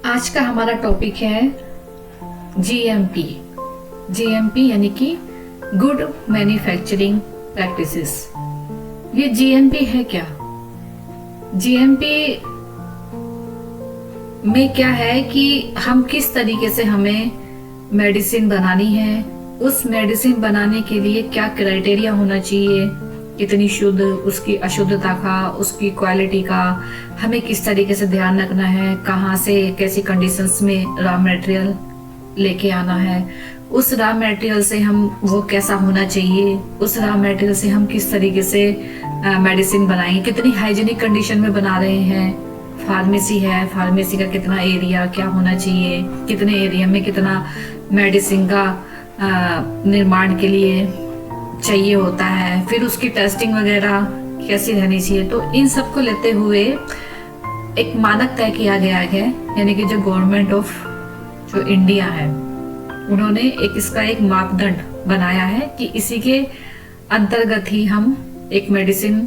आज का हमारा टॉपिक है जीएमपी। जीएमपी यानी कि गुड मैन्युफैक्चरिंग प्रैक्टिसेस। ये जीएमपी है क्या? जीएमपी में क्या है कि हम किस तरीके से हमें मेडिसिन बनानी है, उस मेडिसिन बनाने के लिए क्या क्राइटेरिया होना चाहिए, कितनी शुद्ध, उसकी अशुद्धता का, उसकी क्वालिटी का हमें किस तरीके से ध्यान रखना है, कहाँ से कैसी कंडीशंस में रॉ मटेरियल लेके आना है, उस रॉ मटेरियल से हम वो कैसा होना चाहिए, उस रॉ मटेरियल से हम किस तरीके से मेडिसिन बनाएंगे, कितनी हाइजीनिक कंडीशन में बना रहे हैं। फार्मेसी है, फार्मेसी का कितना एरिया क्या होना चाहिए, कितने एरिया में कितना मेडिसिन का निर्माण के लिए चाहिए होता है, फिर उसकी टेस्टिंग वगैरह कैसी रहनी चाहिए। तो इन सब को लेते हुए एक मानक तय किया गया है, यानी कि जो गवर्नमेंट ऑफ जो इंडिया है उन्होंने इसका एक मापदंड बनाया है कि इसी के अंतर्गत ही हम एक मेडिसिन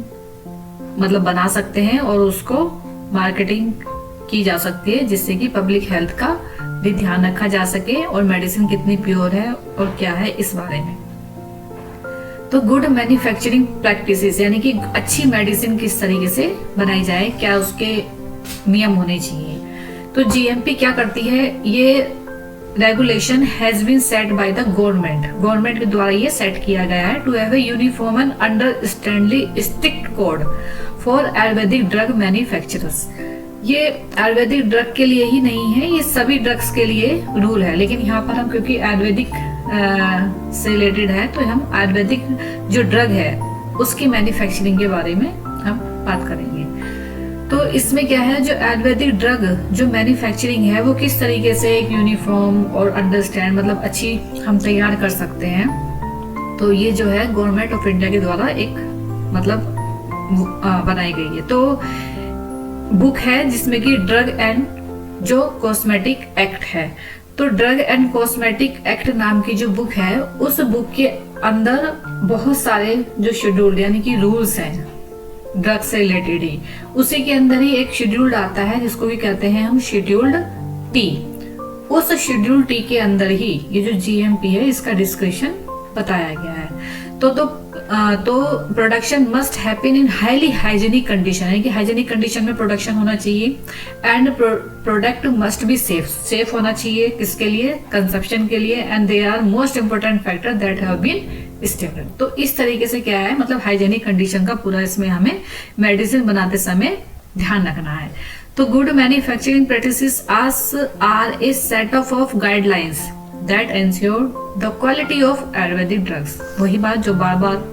मतलब बना सकते हैं और उसको मार्केटिंग की जा सकती है, जिससे कि पब्लिक हेल्थ का भी ध्यान रखा जा सके और मेडिसिन कितनी प्योर है और क्या है इस बारे में। तो गुड मैन्युफैक्चरिंग प्रैक्टिसेस यानी कि अच्छी मेडिसिन किस तरीके से बनाई जाए, क्या उसके नियम होने चाहिए। तो जीएमपी क्या करती है, ये regulation has been set by the government के द्वारा ये सेट किया गया है to have a uniform and understandably strict code for Ayurvedic drug manufacturers. ये आयुर्वेदिक ड्रग के लिए ही नहीं है, ये सभी ड्रग्स के लिए रूल है, लेकिन यहाँ पर हम क्योंकि आयुर्वेदिक से रिलेटेड है तो हम आयुर्वेदिक जो ड्रग है उसकी मैन्युफैक्चरिंग के बारे में हम बात करेंगे। तो इसमें क्या है, जो आयुर्वेदिक ड्रग जो मैन्युफैक्चरिंग है वो किस तरीके से एक यूनिफॉर्म और अंडरस्टैंड मतलब अच्छी हम तैयार कर सकते हैं। तो ये जो है गवर्नमेंट ऑफ इंडिया के द्वारा एक मतलब बनाई गई है। तो बुक है जिसमें कि ड्रग एंड जो कॉस्मेटिक एक्ट है। तो ड्रग एंड कॉस्मेटिक एक्ट नाम की जो बुक है, उस बुक के अंदर बहुत सारे जो शेड्यूल यानी कि रूल्स हैं ड्रग से रिलेटेड ही, उसी के अंदर ही एक शेड्यूल्ड आता है जिसको भी कहते हैं हम शेड्यूल्ड टी। उस शेड्यूल टी के अंदर ही ये जो जीएमपी है इसका डिस्क्रिप्शन बताया गया है। तो production must happen in highly hygienic condition, यानी कि हाइजीनिक कंडीशन में प्रोडक्शन होना चाहिए। And product must be safe होना चाहिए, किसके लिए, कंजप्शन के लिए। And they are most important factor that have been stable. तो इस तरीके से क्या है, मतलब हाइजीनिक कंडीशन का पूरा इसमें हमें मेडिसिन बनाते समय ध्यान रखना है। तो good manufacturing practices are a set of guidelines that ensure the quality of Ayurvedic drugs. वही बात जो बार बार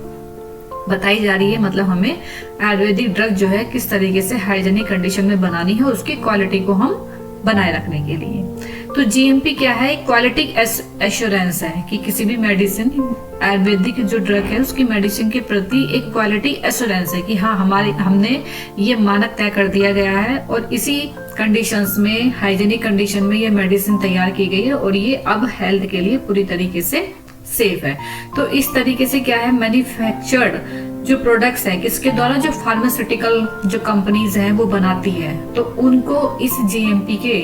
बताई जा रही है, मतलब हमें आयुर्वेदिक ड्रग जो है किस तरीके से हाइजीनिक कंडीशन में बनानी है, उसकी क्वालिटी को हम बनाए रखने के लिए। तो जीएमपी क्या है, क्वालिटी एश्योरेंस है कि किसी भी मेडिसिन आयुर्वेदिक जो ड्रग है उसकी मेडिसिन के प्रति एक क्वालिटी एश्योरेंस है कि हाँ हमने ये मानक तय कर दिया गया है और इसी कंडीशंस में हाइजीनिक कंडीशन में ये मेडिसिन तैयार की गई है और ये अब हेल्थ के लिए पूरी तरीके से सेफ है। तो इस तरीके से क्या है, मैन्युफैक्चर्ड जो प्रोडक्ट्स है किसके द्वारा, जो फार्मास्यूटिकल जो कंपनीज हैं वो बनाती है, तो उनको इस जीएमपी के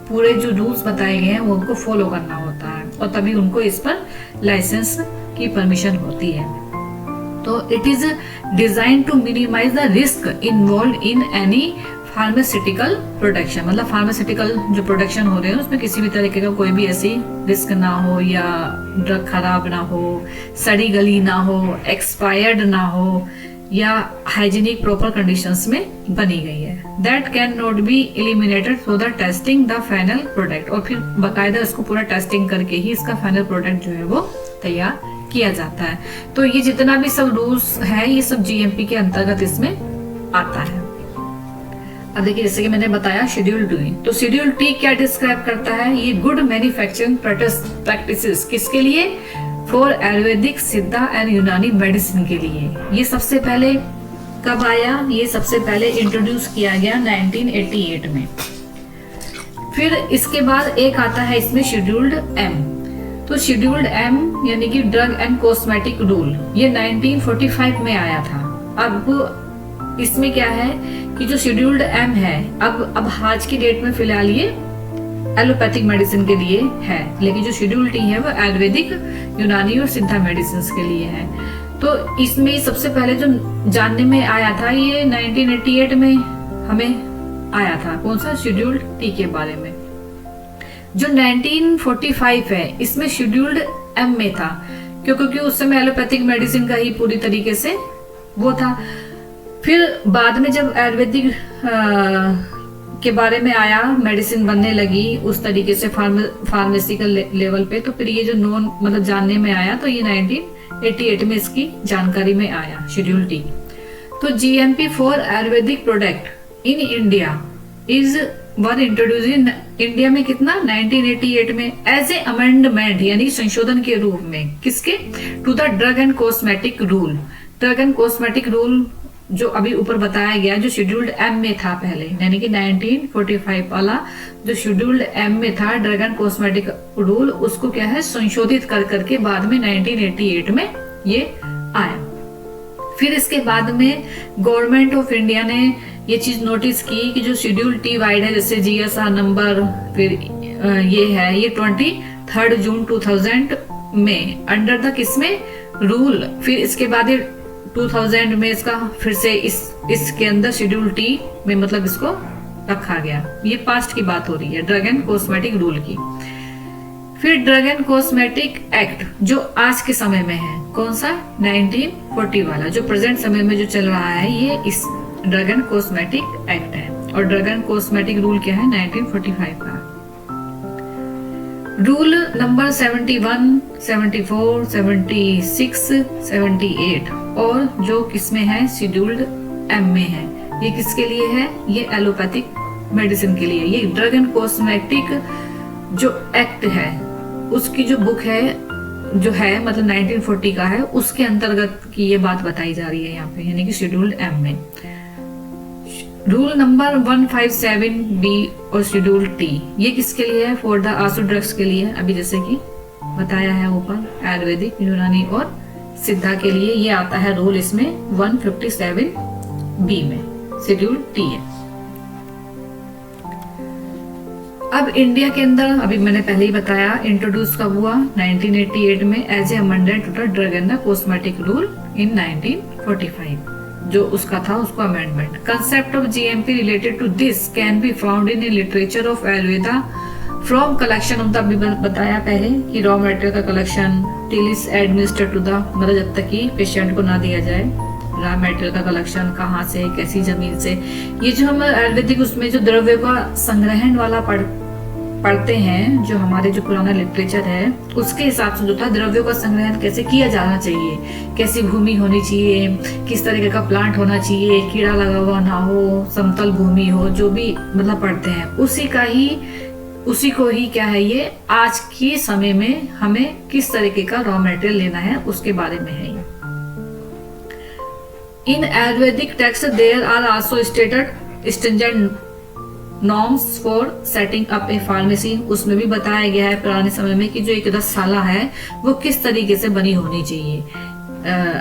पूरे जो रूल्स बताए गए हैं वो उनको फॉलो करना होता है और तभी उनको इस पर लाइसेंस की परमिशन होती है। तो it is design to minimize the risk involve in any pharmaceutical production, मतलब फार्मास्यूटिकल जो प्रोडक्शन हो रहे हैं उसमें किसी भी तरीके का कोई भी ऐसी रिस्क ना हो या ड्रग खराब ना हो, सड़ी गली ना हो, एक्सपायर्ड ना हो या हाइजीनिक प्रॉपर कंडीशंस में बनी गई है। That can not be eliminated through the testing the final product. और फिर बाकायदा इसको पूरा टेस्टिंग करके ही इसका फाइनल प्रोडक्ट जो है वो तैयार किया जाता है। तो ये जितना भी सब रूल्स है ये सब जीएमपी के अंतर्गत इसमें आता है। अब देखिए जैसे कि मैंने बताया शेड्यूल टी, तो शेड्यूल टी क्या डिस्क्राइब करता है, ये गुड मैन्युफैक्चरिंग प्रैक्टिसेस किसके लिए, फॉर आयुर्वेदिक, सिद्धा एंड यूनानी मेडिसिन के लिए। ये सबसे पहले कब आया, ये सबसे पहले इंट्रोड्यूस किया गया 1988 में। फिर इसके बाद एक आता है इसमें शेड्यूल्ड एम। तो शेड्यूल्ड एम यानी कि ड्रग एंड कॉस्मेटिक रूल, ये 1945 में आया था। अब इसमें क्या है कि जो शेड्यूल्ड एम है अब आज की डेट में फिलहाल ये एलोपैथिक मेडिसिन के लिए है, लेकिन जो शेड्यूल टी है वो आयुर्वेदिक, यूनानी और सिद्धा मेडिसिन के लिए है। तो इसमें सबसे पहले जो जानने में आया था ये 1988 में हमें आया था। कौन सा? शेड्यूल्ड टी के बारे में। जो 1945 है इसमें शेड्यूल्ड एम में था, क्योंकि उस समय एलोपैथिक मेडिसिन का ही पूरी तरीके से वो था। फिर बाद में जब आयुर्वेदिक के बारे में आया, मेडिसिन बनने लगी उस तरीके से फार्मेसिकल लेवल पे, तो फिर ये जो नॉन मतलब जानने में आया, तो ये 1988 में इसकी जानकारी में आया शेड्यूल टी। तो GMP for Ayurvedic product in India is one introduce in India में कितना? 1988 में एज ए अमेंडमेंट, यानी संशोधन के रूप में। किसके? To the drug and cosmetic rule. Drug and cosmetic rule जो अभी ऊपर बताया गया, जो शेड्यूल्ड एम में था पहले, यानी कि 1945 वाला जो शेड्यूल्ड एम में था ड्रग एंड कॉस्मेटिक रूल, उसको क्या है संशोधित कर करके बाद में 1988 में ये आया। फिर इसके बाद में गवर्नमेंट ऑफ इंडिया ने ये चीज नोटिस की कि जो शेड्यूल टी वाइड है, जैसे जीएसआर नंबर, फिर ये है, ये 23 जून 2000 में अंडर द किसमें रूल, फिर इसके बाद 2000 में इसका फिर से इसके अंदर शेड्यूल टी में मतलब इसको रखा गया। ये पास्ट की बात हो रही है, ड्रग एंड कॉस्मेटिक रूल की। फिर ड्रग एंड कॉस्मेटिक एक्ट जो आज के समय में है, कौन सा? 1940 वाला, जो प्रेजेंट समय में जो चल रहा है, ये इस ड्रग एंड कॉस्मेटिक एक्ट है। और ड्रग एंड कॉस्मेटिक रूल क्या है? 1945 का। रूल नंबर 71, 74, 76, 78 और जो किसमें है? शेड्यूल्ड एम में है। ये किसके लिए है? ये एलोपैथिक मेडिसिन के लिए। ये ड्रग एंड कॉस्मेटिक जो एक्ट है उसकी जो बुक है, जो है मतलब 1940 का है, उसके अंतर्गत की ये बात बताई जा रही है यहाँ पे, यानी कि शेड्यूल्ड एम में। रूल नंबर 157 बी और शेड्यूल टी, ये किसके लिए है? फॉर द आसो ड्रग्स के लिए, अभी जैसे कि बताया है ऊपर, आयुर्वेदिक, यूनानी और सिद्धा के लिए ये आता है रूल इसमें 157 बी में, शेड्यूल टी है। अब इंडिया के अंदर अभी मैंने पहले ही बताया इंट्रोड्यूस कब हुआ? 1988 में as a amendment to the drug and the cosmetic rule in 1945, जो उसका था उसको amendment. Concept of GMP related to this can be found in literature of Ayurveda from collection of the, अभी बताया पहले कि रॉ मटेरियल का collection till is administered to the, मतलब जब तक कि पेशेंट को ना दिया जाए, रॉ मटेरियल का कलेक्शन कहाँ से, कैसी जमीन से। ये जो हम आयुर्वेदिक उसमें जो द्रव्य का संग्रहण वाला पढ़ते हैं, जो हमारे जो पुराना लिटरेचर है उसके हिसाब से जो था द्रव्यों का संग्रहण कैसे किया जाना चाहिए, कैसी भूमि होनी चाहिए, किस तरीके का प्लांट होना चाहिए, कीड़ा लगा हुआ ना हो, समतल भूमि हो, जो भी मतलब पढ़ते हैं उसी को ही क्या है ये आज के समय में हमें किस तरीके का रॉ मटेरियल लेना है उसके बारे में है ये। In Ayurvedic text there are also stated stringent norms for setting up a pharmacy, उसमें भी बताया गया है पुराने समय में कि जो एक रसशाला है वो किस तरीके से बनी होनी चाहिए।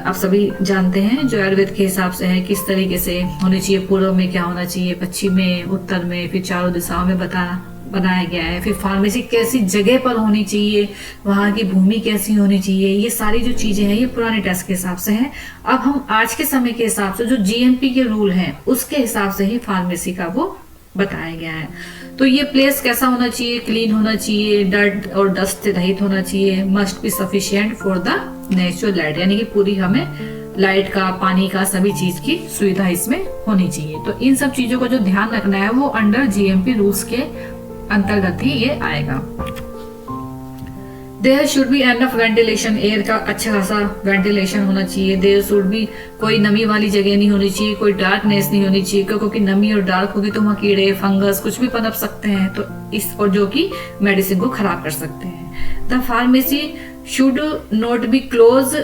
आप सभी जानते हैं जो आयुर्वेद के हिसाब से है किस तरीके से होनी चाहिए, पूर्व में क्या होना चाहिए, पश्चिम में, उत्तर में, फिर चारों दिशाओं में बनाया गया है। फिर फार्मेसी कैसी जगह पर होनी चाहिए, वहां की भूमि कैसी होनी चाहिए, ये सारी जो चीजें हैं ये पुराने टेस्ट के हिसाब से हैं। अब हम आज के समय के हिसाब से जो जीएमपी के रूल हैं उसके हिसाब से ही फार्मेसी का वो बताया गया है। तो ये प्लेस कैसा होना चाहिए? क्लीन होना चाहिए, डर्ट और डस्ट से रहित होना चाहिए, must be sufficient for the natural light, यानी कि पूरी हमें लाइट का, पानी का, सभी चीज की सुविधा इसमें होनी चाहिए। तो इन सब चीजों का जो ध्यान रखना है वो अंडर जीएमपी रूल्स के अंतर्गत ही ये आएगा। There should be enough ventilation, air का अच्छा खासा वेंटिलेशन होना चाहिए। देयर शुड बी, कोई नमी वाली जगह नहीं होनी चाहिए, कोई डार्कनेस नहीं होनी चाहिए, क्योंकि नमी और डार्क होगी तो वहाँ कीड़े, फंगस कुछ भी पनप सकते हैं, तो इस और जो कि मेडिसिन को खराब कर सकते हैं। The pharmacy should not be close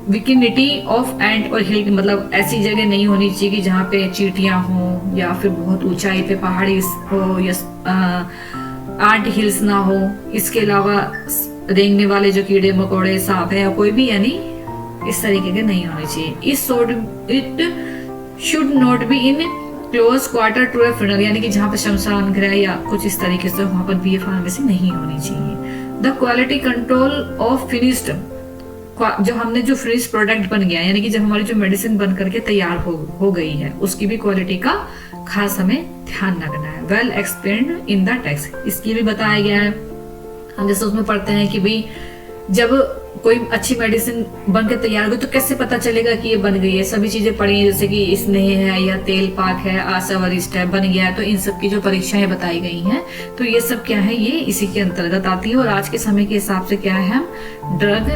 vicinity of ant और हिल, मतलब ऐसी जगह नहीं होनी चाहिए कि जहाँ पे चींटियां हो या फिर बहुत ऊंचाई पे पहाड़ी हो या आंट हिल्स ना हो। इसके अलावा रेंगने वाले जो कीड़े मकोड़े, सांप है या कोई भी, यानी इस तरीके के नहीं होने चाहिए। It should not be in close quarter to a funeral, यानी कि जहाँ पे शमशान गृह या कुछ इस तरीके से, वहां पर बीए फार्मेसी नहीं होनी चाहिए। The quality control of finished, जो हमने जो फिनिश प्रोडक्ट बन गया, यानी कि जब हमारी जो मेडिसिन बन करके तैयार हो गई है, उसकी भी क्वालिटी का खास हमें ध्यान रखना है। Well explained in the text, इसकी भी बताया गया है। हम जैसे उसमें पढ़ते हैं कि भाई जब कोई अच्छी मेडिसिन बन के तैयार हुई तो कैसे पता चलेगा कि ये बन गई है, सभी चीजें पढ़ी है, जैसे कि स्नेह है या तेल पाक है, आशा वरिष्ठ है, बन गया है, तो इन सब की जो परीक्षाएं बताई गई हैं, तो ये सब क्या है, ये इसी के अंतर्गत आती है। और आज के समय के हिसाब से क्या है, हम ड्रग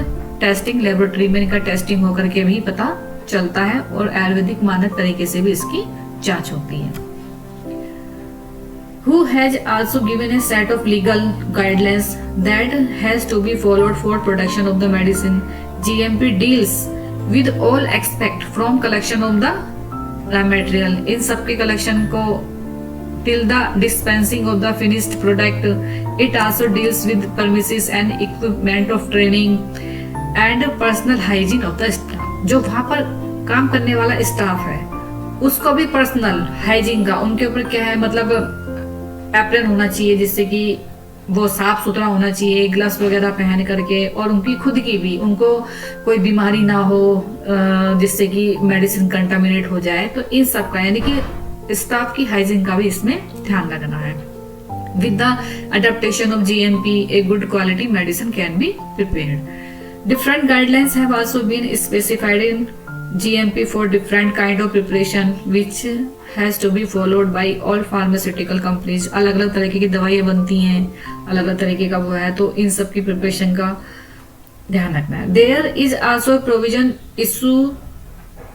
टेस्टिंग लेबोरेटरी में इनका टेस्टिंग होकर के भी पता चलता है, और आयुर्वेदिक मानक तरीके से भी इसकी जांच होती है। Who has also given a set of legal guidelines that has to be followed for production of the medicine. GMP deals with all aspects from collection of the raw material. इन सब के collection को till the dispensing of the finished product. It also deals with premises and equipment of training and personal hygiene of the staff. जो वहाँ पर काम करने वाला staff है, उसको भी पर्सनल हाइजीन का, उनके ऊपर क्या है, मतलब एप्रन होना चाहिए, जिससे कि वो साफ सुथरा होना चाहिए, ग्लव्स वगैरह पहन करके, और उनकी खुद की भी, उनको कोई बीमारी ना हो जिससे कि मेडिसिन कंटामिनेट हो जाए। तो इन सब का, यानी कि स्टाफ की हाइजीन का भी इसमें ध्यान रखना है। With the adaptation of GMP a good quality medicine can be prepared. Different guidelines have also been specified in GMP for different kind of preparation which has to be followed by all pharmaceutical companies. अलग अलग तरीके की दवाइयाँ बनती हैं, अलग अलग तरीके का वो है, तो इन सब की प्रिपरेशन का ध्यान रखना है। There is also a provision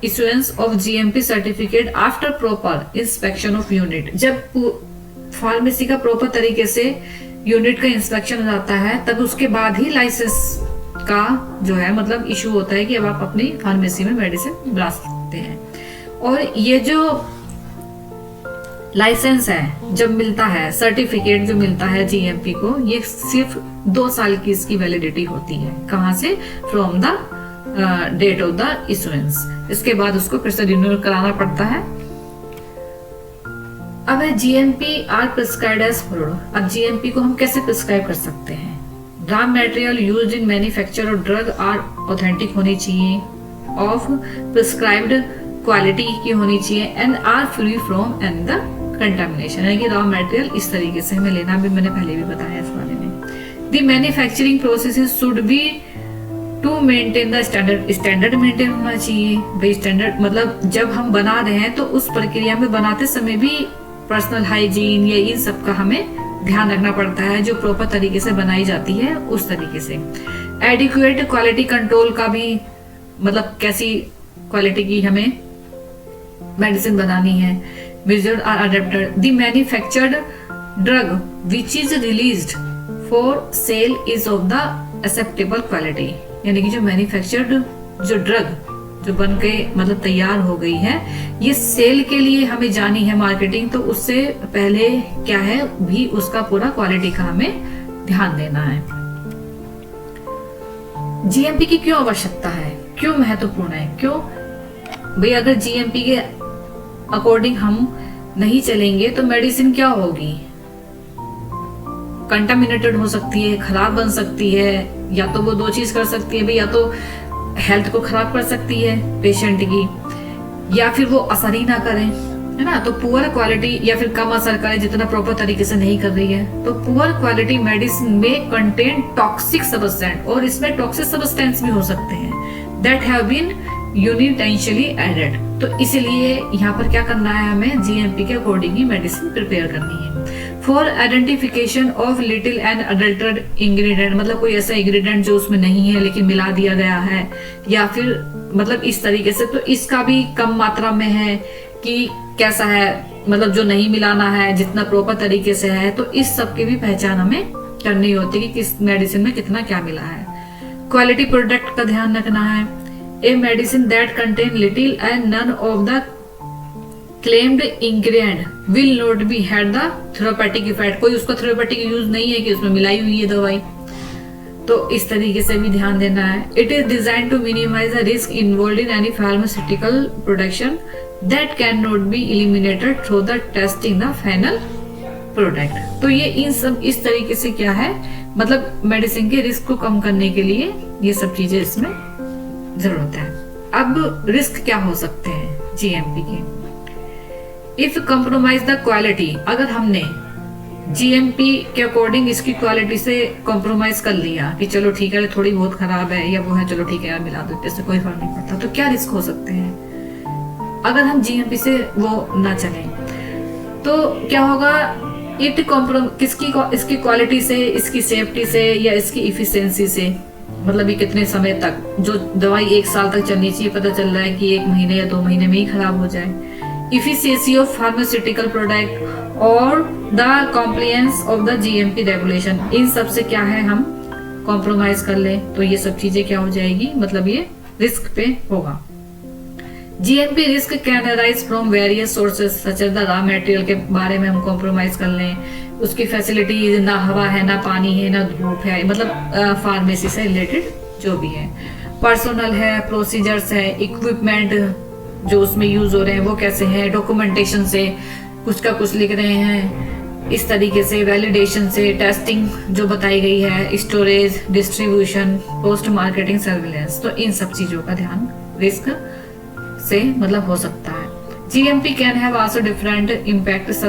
issuance of GMP certificate after proper inspection of unit. जब फार्मेसी का प्रॉपर तरीके से यूनिट का इंस्पेक्शन हो जाता है, तब उसके बाद ही लाइसेंस का जो है मतलब इशू होता है कि अब आप अपनी फार्मेसी में मेडिसिन बना सकते हैं। और ये जो लाइसेंस है जब मिलता है, सर्टिफिकेट जो मिलता है GMP को, ये सिर्फ 2 साल की इसकी वैलिडिटी होती है। कहां से? From the date of the issuance. इसके बाद उसको फिर से रिन्यू कराना पड़ता है। अब है GMP are prescribed as followed. अब GMP को हम कैसे प्रिस्क्राइब कर सकते हैं? Raw material used in manufacture of drug are authentic होनी चाहिए, ऑफ प्रिस्क्राइब्ड क्वालिटी की होनी चाहिए, and are free from and the contamination, यानी कि रॉ मटेरियल इस तरीके से हमें लेना, भी मैंने पहले भी बताया इस बारे में। The manufacturing processes should be to maintain the standard, standard maintain होना चाहिए भाई। स्टैंडर्ड मतलब जब हम बना रहे हैं तो उस प्रक्रिया में बनाते समय भी पर्सनल हाइजीन या इन सब का हमें ध्यान रखना पड़ता है, जो प्रॉपर तरीके से बनाई जाती है उस तरीके से। एडिक्वेट क्वालिटी कंट्रोल का भी मतलब कैसी क्वालिटी की हमें मेडिसिन बनानी है। Measured are adapted. The manufactured drug which is released for sale is of the acceptable quality, यानी कि जो मैन्युफैक्चर्ड जो ड्रग जो बन के मतलब तैयार हो गई है, ये सेल के लिए हमें जानी है मार्केटिंग, तो उससे पहले क्या है भी उसका पूरा क्वालिटी का हमें ध्यान देना है। GMP की क्यों आवश्यकता है, क्यों महत्वपूर्ण है, क्यों भाई? अगर GMP के अकॉर्डिंग हम नहीं चलेंगे तो मेडिसिन क्या होगी? कंटामिनेटेड हो सकती है, खराब बन सकती है, या तो वो 2 चीज कर सकती है भाई, या तो हेल्थ को खराब कर सकती है पेशेंट की, या फिर वो असर ही ना करें, है ना। तो पुअर क्वालिटी या फिर कम असर करे, जितना प्रॉपर तरीके से नहीं कर रही है। तो पुअर क्वालिटी मेडिसिन में कंटेन टॉक्सिक सब्सटेंस, और इसमें टॉक्सिक सब्सटेंस भी हो सकते हैं दैट हैव बीन यूनिटेंशियली एडेड। तो इसलिए यहाँ पर क्या करना है, हमें GMP के अकॉर्डिंग ही मेडिसिन प्रिपेयर करनी है। For identification of little and adulterated ingredient, मतलब कोई ऐसा इंग्रेडिएंट जो उसमें नहीं है लेकिन मिला दिया गया है, या फिर मतलब इस तरीके से, तो इसका भी कम मात्रा में है कि कैसा है, मतलब जो नहीं मिलाना है, जितना प्रॉपर तरीके से है, तो इस सब की भी पहचान हमें करनी होती है कि किस मेडिसिन में कितना क्या मिला है। क्वालिटी प्रोडक्ट का ध्यान रखना है। A medicine that contain little and none of the claimed ingredient will not be had the therapeutic effect, कोई उसका therapeutic यूज नहीं है कि उसमें मिलाई हुई है दवाई, तो इस तरीके से भी ध्यान देना है। It is designed to minimize the risk involved in any pharmaceutical production that can not be eliminated through the testing the final product. तो ये इन सब इस तरीके से क्या है, मतलब मेडिसिन के रिस्क को कम करने के लिए ये सब चीजें इसमें जरूरत है। अब रिस्क क्या हो सकते हैं जीएमपी के? इफ कॉम्प्रोमाइज द क्वालिटी, अगर हमने जीएमपी के अकॉर्डिंग इसकी क्वालिटी से कॉम्प्रोमाइज कर लिया कि चलो ठीक है थोड़ी बहुत खराब है या वो है, चलो ठीक है यार मिला दो, इससे कोई फर्क नहीं पड़ता, तो क्या रिस्क हो सकते हैं अगर हम जीएमपी से वो ना चलें? तो क्या होगा, इसकी क्वालिटी से, इसकी सेफ्टी से या इसकी इफिशिएंसी से, मतलब ये कितने समय तक, जो दवाई 1 साल तक चलनी चाहिए पता चल रहा है कि 1 महीने या 2 महीने में ही खराब हो जाए। इफिशिएंसी ऑफ फार्मास्यूटिकल प्रोडक्ट और the compliance of the GMP regulation, इन सब से क्या है हम कॉम्प्रोमाइज कर लें तो ये सब चीजें क्या हो जाएगी, मतलब ये रिस्क पे होगा। GMP risk can arise from various sources such as the raw material के बारे में हम कॉम्प्रोमाइज कर लें, उसकी फैसिलिटी ना हवा है ना पानी है ना धूप है, मतलब फार्मेसी से रिलेटेड जो भी है, पर्सनल है, प्रोसीजर्स है, इक्विपमेंट जो उसमें यूज हो रहे हैं वो कैसे हैं, डॉक्यूमेंटेशन से कुछ का कुछ लिख रहे हैं इस तरीके से, वैलिडेशन से, टेस्टिंग जो बताई गई है, storage, distribution, post marketing surveillance, तो इन सब चीजों का ध्यान रिस्क से मतलब हो सकता है। GMP can have also different impacts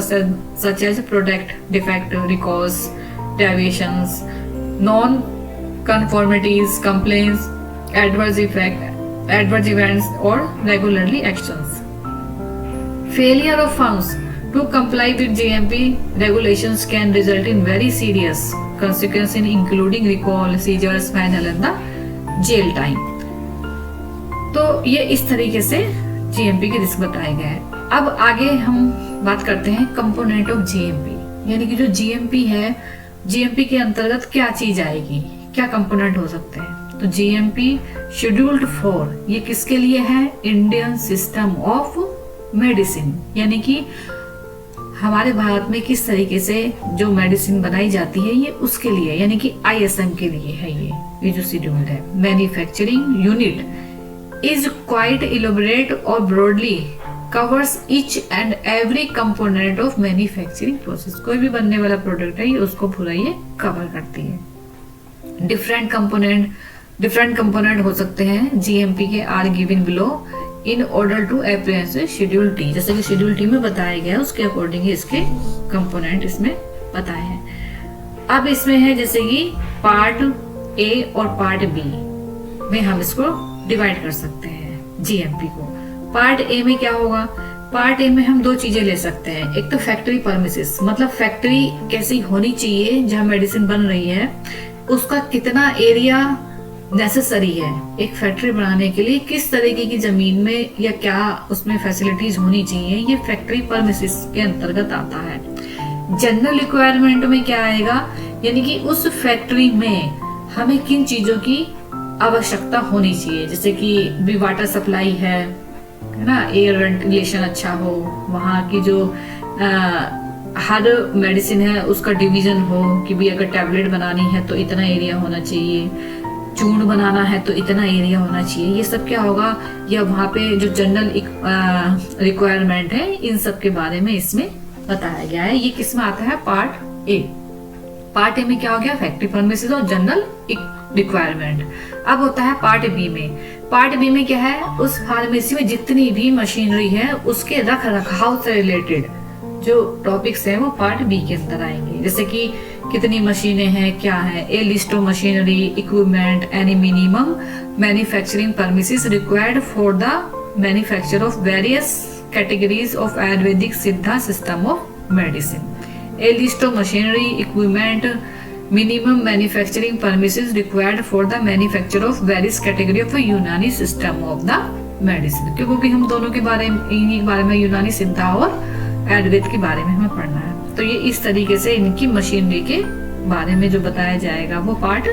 such as product defect, recalls, deviations, non-conformities, complaints, adverse events or regularly actions. Failure of firms to comply with GMP regulations can result in very serious consequences including recall, seizures, final and the jail time. तो ये इस तरीके से GMP के risk बताए गए हैं। अब आगे हम बात करते हैं कंपोनेंट ऑफ जीएमपी, यानी कि जो जीएमपी है, जीएमपी के अंतर्गत क्या चीज आएगी, क्या कंपोनेंट हो सकते हैं। तो जीएमपी शेड्यूल्ड 4 ये किसके लिए है, इंडियन सिस्टम ऑफ मेडिसिन, यानी कि हमारे भारत में किस तरीके से जो मेडिसिन बनाई जाती है ये उसके लिए, यानी कि आईएसएम के लिए है ये जो शेड्यूल्ड है। Manufacturing unit is quite elaborate or broadly covers each and every component of manufacturing process। कोई भी बनने वाला प्रोडक्ट है ये उसको पूरा ये कवर करती है। डिफरेंट कंपोनेंट हो सकते हैं जीएमपी के are given below in order to appearance schedule T, जैसे कि शेड्यूल टी में बताया गया उसके अकॉर्डिंग इसके कंपोनेंट इसमें बताए हैं। अब इसमें है जैसे कि पार्ट ए और पार्ट बी में हम इसको डिवाइड कर सकते हैं जीएमपी को। पार्ट ए में क्या होगा, पार्ट ए में हम 2 चीजें ले सकते हैं, एक तो फैक्ट्री परमिसेस, मतलब फैक्ट्री कैसी होनी चाहिए जहाँ मेडिसिन बन रही है, उसका कितना एरिया नेसेसरी है एक फैक्ट्री बनाने के लिए, किस तरीके की जमीन में या क्या उसमें फैसिलिटीज होनी चाहिए, ये फैक्ट्री परमिसेस के अंतर्गत आता है। जनरल रिक्वायरमेंट में क्या आएगा, यानी कि उस फैक्ट्री में हमें किन चीजों की आवश्यकता होनी चाहिए, जैसे कि भी वाटर सप्लाई है ना, एयर वेंटिलेशन अच्छा हो, वहाँ की जो हर मेडिसिन है उसका डिवीजन हो कि भी अगर टैबलेट बनानी है तो इतना एरिया होना चाहिए, चूर्ण बनाना है तो इतना एरिया होना चाहिए, ये सब क्या होगा, या वहाँ पे जो जनरल रिक्वायरमेंट है इन सब के बारे में इसमें बताया गया है। ये किस में आता है, पार्ट ए। पार्ट ए में क्या हो गया, फैक्ट्री परमिसेस और जनरल रिक्वायरमेंट। अब होता है पार्ट बी में। पार्ट बी में क्या है, उस फार्मेसी में जितनी भी मशीनरी है उसके रख रखाव से रिलेटेड जो टॉपिक्स हैं वो पार्ट बी के अंदर आएंगे, जैसे कि कितनी मशीनें हैं, क्या है, a list of machinery, equipment, any minimum manufacturing premises required for the manufacture of various categories of Ayurvedic Siddha system of medicine. A list of machinery, equipment, minimum manufacturing premises required for the manufacture of various category of a Unani system of the medicine। क्योंकि हम दोनों के बारे में, इन्हीं के बारे में, यूनानी सिद्धा और आयुर्वेद के बारे में हमें पढ़ना है। तो ये इस तरीके से इनकी मशीनरी के बारे में जो बताया जाएगा वो पार्ट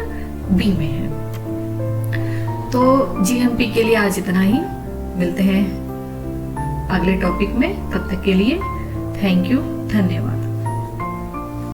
बी में है। तो जीएमपी के लिए आज इतना ही, मिलते हैं अगले टॉपिक में, तब तक के लिए थैंक यू, धन्यवाद।